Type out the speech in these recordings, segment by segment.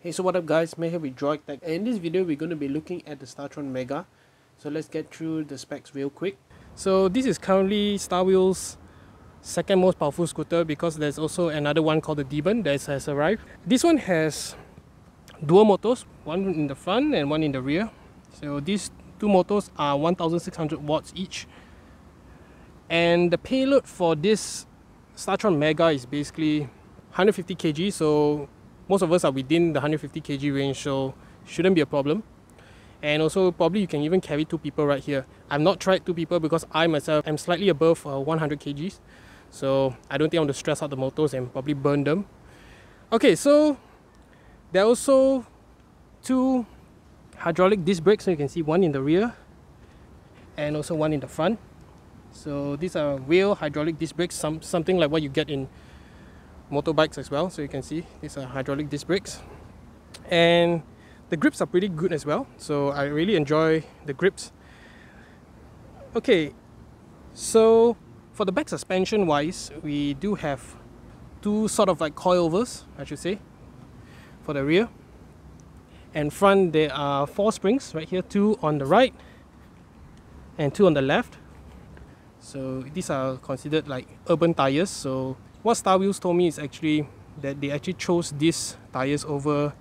Hey, so what up guys, May here with Droid Tech. In this video we're going to be looking at the Startron Mega. So let's get through the specs real quick. So this is currently Starwheel's second most powerful scooter, because there's also another one called the Demon that has arrived. This one has dual motors, one in the front and one in the rear. So these two motors are 1600 watts each. And the payload for this Startron Mega is basically 150 kg, so most of us are within the 150 kg range, so shouldn't be a problem. And also probably you can even carry two people right here. I've not tried two people because I myself am slightly above 100 kgs, so I don't think I want to stress out the motors and probably burn them. Okay, so there are also two hydraulic disc brakes, so you can see one in the rear and also one in the front. So these are real hydraulic disc brakes, something like what you get in motorbikes as well. So you can see these are hydraulic disc brakes, and the grips are pretty good as well, so I really enjoy the grips. Okay, so for the back suspension wise, we do have two sort of like coilovers, I should say, for the rear. And front there are 4 springs right here, 2 on the right and 2 on the left. So these are considered like urban tires. So what Starwheels told me is actually that they actually chose these tires over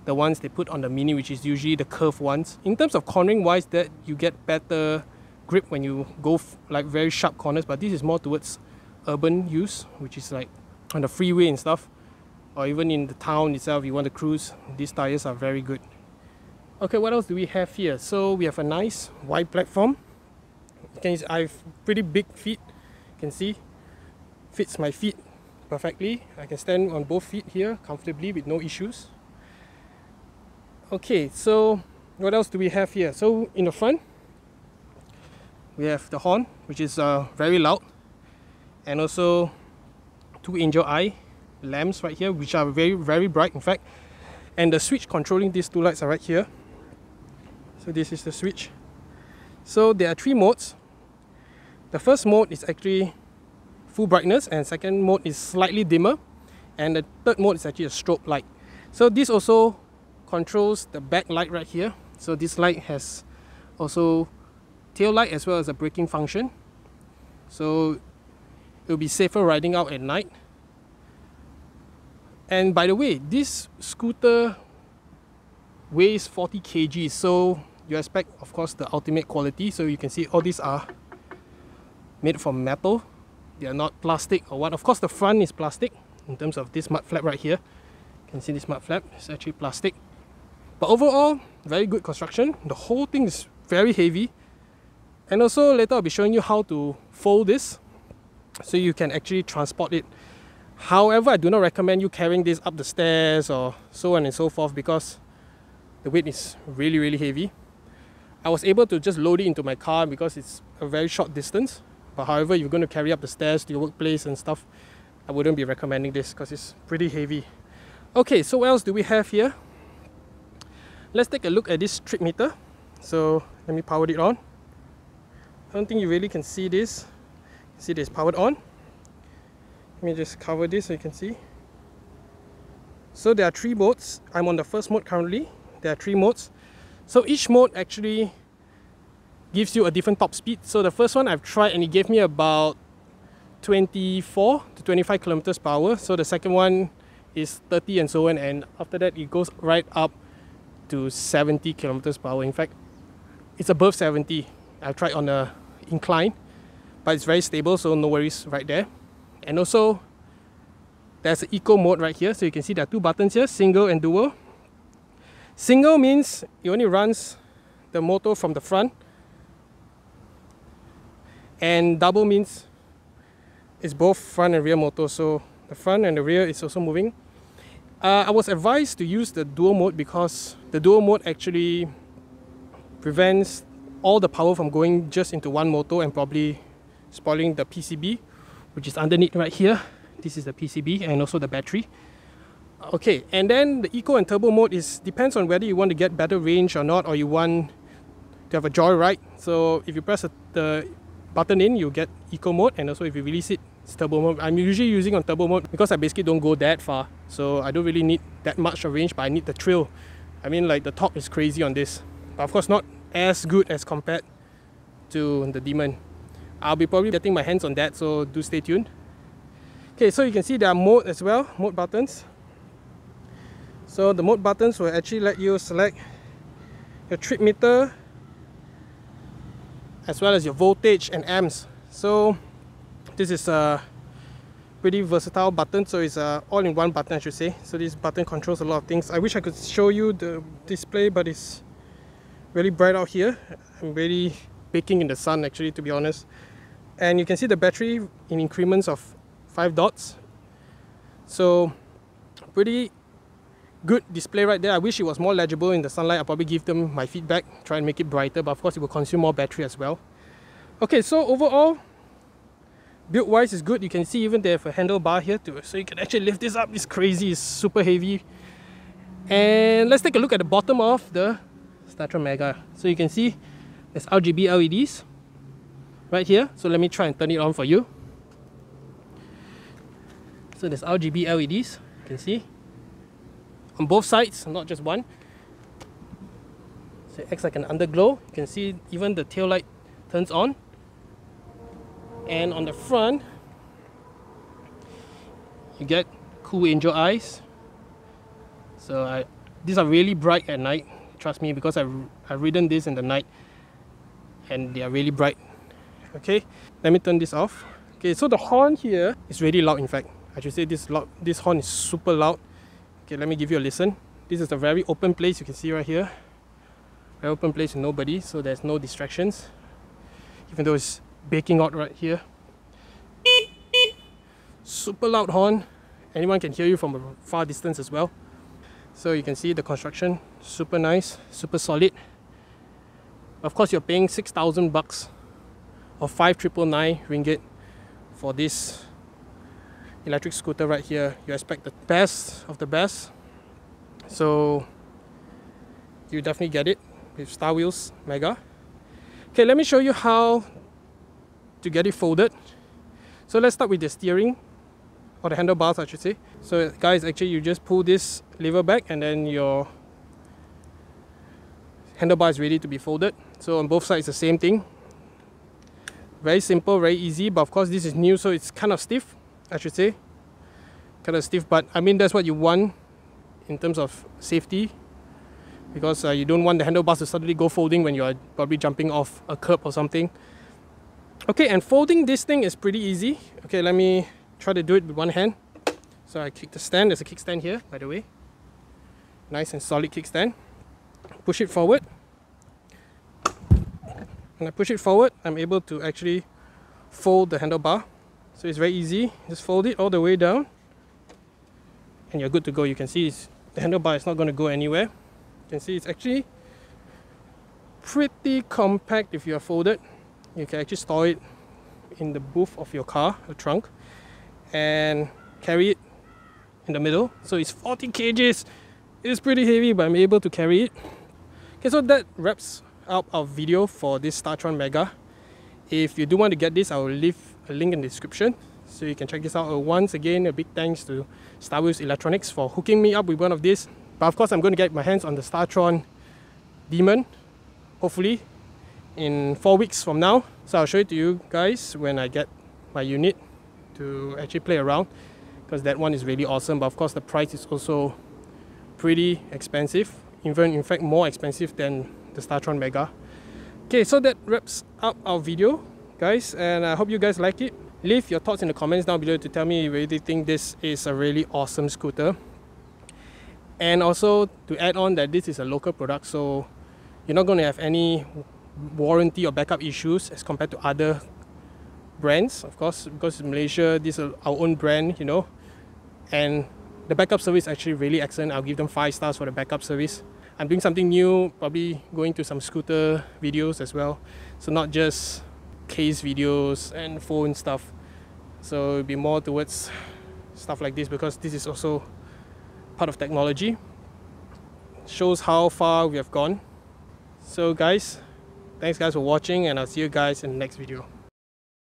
the ones they put on the Mini, which is usually the curved ones. In terms of cornering wise, that you get better grip when you go like very sharp corners, but this is more towards urban use, which is like on the freeway and stuff, or even in the town itself you want to cruise. These tires are very good. Okay, what else do we have here? So we have a nice wide platform. I have pretty big feet, you can see, fits my feet perfectly. I can stand on both feet here comfortably with no issues. Okay, so what else do we have here? So in the front we have the horn, which is very loud, and also 2 angel eye lamps right here, which are very bright in fact. And the switch controlling these 2 lights are right here. So this is the switch. So there are 3 modes. The first mode is actually full brightness, and second mode is slightly dimmer, and the third mode is actually a strobe light. So this also controls the back light right here. So this light has also tail light as well as a braking function, so it will be safer riding out at night. And by the way, this scooter weighs 40 kg, so you expect of course the ultimate quality. So you can see all these are made from metal, they are not plastic or what. Of course the front is plastic in terms of this mud flap right here. You can see this mud flap is actually plastic, but overall very good construction. The whole thing is very heavy, and also later I'll be showing you how to fold this so you can actually transport it. However, I do not recommend you carrying this up the stairs or so on and so forth, because the weight is really heavy. I was able to just load it into my car because it's a very short distance. But however, if you're going to carry up the stairs to your workplace and stuff, I wouldn't be recommending this because it's pretty heavy. Okay, so what else do we have here? Let's take a look at this trip meter. So let me power it on. I don't think you really can see this. You see this powered on. Let me just cover this so you can see. So there are 3 modes. I'm on the first mode currently. There are 3 modes. So each mode actually gives you a different top speed. So the first one I've tried and it gave me about 24 to 25 kilometers per hour. So the second one is 30 and so on, and after that it goes right up to 70 kilometers per hour. In fact, it's above 70. I've tried on a incline, but it's very stable, so no worries right there. And also there's an eco mode right here, so you can see there are 2 buttons here, single and dual. Single means it only runs the motor from the front, and double means it's both front and rear motor, so the front and the rear is also moving. I was advised to use the dual mode because the dual mode actually prevents all the power from going just into one motor and probably spoiling the PCB, which is underneath right here. This is the PCB and also the battery. Okay, and then the eco and turbo mode depends on whether you want to get better range or not, or you want to have a joyride. So if you press the button in, you get eco mode, and also if you release it, It's turbo mode. I'm usually using on turbo mode because I basically don't go that far, so I don't really need that much of range, but I need the thrill. I mean, like, the torque is crazy on this, but of course not as good as compared to the Demon. I'll be probably getting my hands on that, so do stay tuned. Okay, so you can see there are mode as well, mode buttons. So the mode buttons will actually let you select your trip meter as well as your voltage and amps. So this is a pretty versatile button, so it's a all-in-one button, I should say. So this button controls a lot of things. I wish I could show you the display, but it's really bright out here. I'm really baking in the sun, actually, to be honest. And you can see the battery in increments of 5 dots. So pretty good display right there. I wish it was more legible in the sunlight. I'll probably give them my feedback, try and make it brighter, but of course it will consume more battery as well. Okay, so overall, build wise is good. You can see even they have a handlebar here too, so you can actually lift this up. It's crazy, it's super heavy. And let's take a look at the bottom of the Startron Mega. So you can see there's RGB LEDs right here. So let me try and turn it on for you. So there's RGB LEDs, you can see, on both sides, not just one. So it acts like an underglow. You can see even the tail light turns on. And on the front, you get cool angel eyes. So these are really bright at night, trust me, because I've ridden this in the night and they are really bright. Okay, let me turn this off. Okay, so the horn here is really loud. In fact, I should say this horn is super loud. Okay, let me give you a listen. This is a very open place, you can see right here. Very open place with nobody, so there's no distractions. Even though it's baking out right here. Super loud horn. Anyone can hear you from a far distance as well. So you can see the construction, super nice, super solid. Of course, you're paying 6,000 bucks or 5,999 ringgit for this electric scooter right here. You expect the best of the best, so you definitely get it with Star Wheels Mega. Okay, let me show you how to get it folded. So let's start with the steering, or the handlebars, I should say. So guys, actually you just pull this lever back and then your handlebar is ready to be folded. So on both sides the same thing. Very simple, very easy, but of course this is new, so it's kind of stiff, I should say. Kind of stiff, but I mean that's what you want in terms of safety, because you don't want the handlebars to suddenly go folding when you are probably jumping off a curb or something. Okay, and folding this thing is pretty easy. Okay, let me try to do it with one hand. So I kick the stand. There's a kickstand here, by the way. Nice and solid kickstand. Push it forward. When I push it forward, I'm able to actually fold the handlebar. So it's very easy. Just fold it all the way down and you're good to go. You can see the handlebar is not going to go anywhere. You can see it's actually pretty compact if you are folded. You can actually store it in the booth of your car, the trunk, and carry it in the middle. So it's 40 kgs. It's pretty heavy, but I'm able to carry it. Okay, so that wraps up our video for this Startron Mega. If you do want to get this, I will leave a link in the description so you can check this out. Once again, a big thanks to Star Wheels Electronics for hooking me up with one of these. But of course, I'm going to get my hands on the Startron Demon, hopefully in 4 weeks from now. So I'll show it to you guys when I get my unit to actually play around, because that one is really awesome. But of course the price is also pretty expensive, even in fact more expensive than the Startron Mega. Okay, so that wraps up our video, guys, and I hope you guys like it. Leave your thoughts in the comments down below to tell me if you think this is a really awesome scooter. And also to add on that this is a local product, so you're not going to have any warranty or backup issues as compared to other brands, of course, because in Malaysia this is our own brand, you know, and the backup service is actually really excellent. I'll give them 5 stars for the backup service. I'm doing something new, probably going to some scooter videos as well, so not just case videos and phone stuff, so it'll be more towards stuff like this, because this is also part of technology. Shows how far we have gone. So guys, thanks guys for watching, and I'll see you guys in the next video.